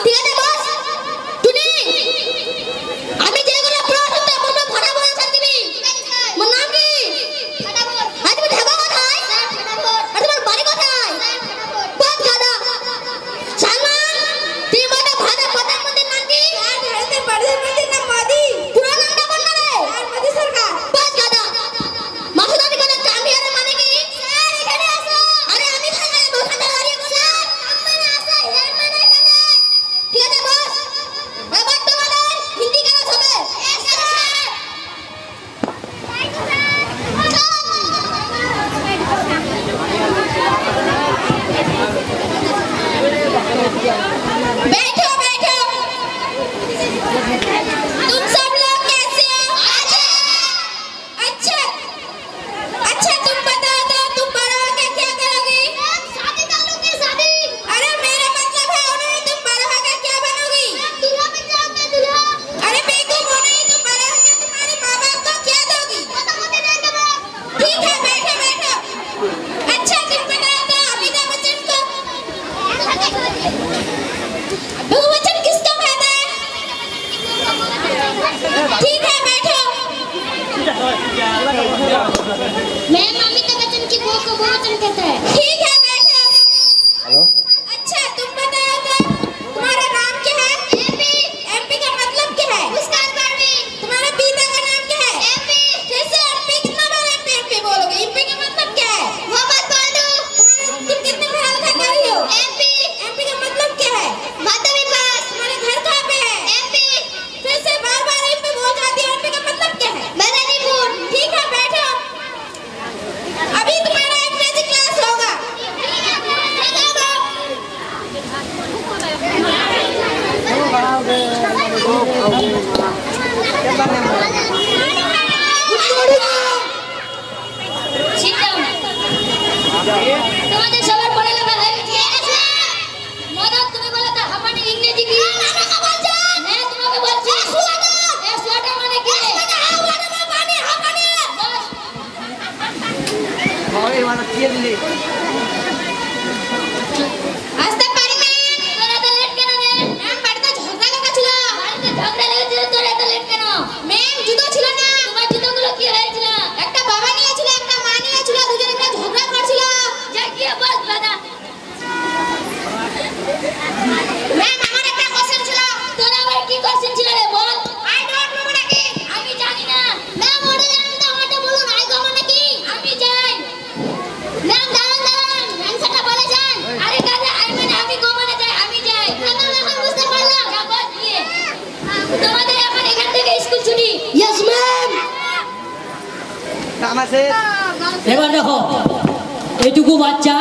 ঠিক আছে বস টুনি আমি যেগুলো প্রশ্ন বলবো ফটাফট আনসার দিবি মোর নাম কি ফটাফট আজ তুমি ঢাকা কোথায় স্যার ফটাফট আর তোমার বাড়ি কোথায় স্যার ফটাফট বস গাদা সালমান তুই মানে ভারতের প্রধানমন্ত্রীর নাম কি স্যার ভারতের প্রধানমন্ত্রীর নাম মোদি পুরো নামটা বল না রে স্যার মোদি সরকার বস গাদা মাসুদ আলী খানের চাম্পিয়নের মানে কি স্যার এখানে আসো আরে আমি খানে ওখানে দাঁড়িয়ে বল মানে আসো এর মানে এখানে ঠিক আছে বস এবার তোমাদের হিন্দি ক্লাস হবে স্যার बैठो बैठो तुम सब लोग कैसे हो अच्छा अच्छा तुम बताओ तो तुम बड़ा होकर क्या करोगी शादी कर लूंगी शादी अरे मेरा मतलब है उन्हें तुम बड़ा होकर क्या बनोगी दूल्हा बन जाओगे दूल्हा अरे बेवकूफ हो नहीं तुम बड़ा होकर तुम्हारे माँ बाप को क्या दोगी ठीक है बैठो बैठो अच्छा तुम बताओ तो अमिताभ बच्चन को बहुवचन किसको कहते हैं ठीक है बैठो मैं अमिताभ बच्चन की बहू को बहुवचन कहते हैं ठीक है बैठो हेलो अच्छा तुम बताओ तो तुम्हारा नाम क्या है एमपी एमपी का मतलब क्या है मुस्कान पांडे तुम्हारे पिता का नाम क्या है एमपी कैसे एमपी कितना बार एमपी बोलोगे एमपी का मतलब क्या है मोहम्मद पांडू तुम कितने पढ़ा लिखा कर रही हो एमपी एमपी का मतलब क्या है माध्यमिक पास तुम्हारे घर कहाँ पे है एमपी फिर से बार-बार एमपी बोल जाती हो एमपी का मतलब क्या है मेदिनीपुर ठीक है बैठो अभी तुम्हारा अंग्रेजी क्लास होगा Sit down. তোমাদের সবার পড়ালেখা হয়ে গেছে মদত তুমি বলো তো হামানি ইংরেজি কি আমাকে বলছো হ্যাঁ তোমাকে বলছি সোয়াটা মানে কি সোয়াটা মানে পানি হামানি বস ওই মানে কি দিলি আসতে পারি না তোরা তো লেট কেন রে ম্যাম বাড়িতে ঝগড়া লেগেছিল বাড়িতে ঝগড়া লেগেছিল তোরা এত লেট কেন ম্যাম জুতো ছিল না তোমার জুতোগুলো কি হয়েছিল একটা বাবা নিয়েছিল একটা মা নিয়েছিল দুজনে মিলে ঝগড়া করছিল যা গিয়ে বল দাদা ম্যাম আমার একটা কোশ্চেন ছিল তোর আবার কি কোশ্চেন ছিল রে বল আই ডোন্ট নো মানে কি আমি জানি না ম্যাম ওটা জানেন তো আমাকে বলুন আই গো মানে কি আমি জানি ম্যাম দাঁড়ান অ্যানসারটা বলে যান আরে গাধা আই মানে আমি গো মানে যাই আমি যাই আমি এখন বুঝতে পারলাম যা বল দিয়ে তোমাদের এখন এখান থেকে স্কুল ছুটি ইয়েস ম্যাম কাম আছে এবার দেখো এইটুকু বাচ্চা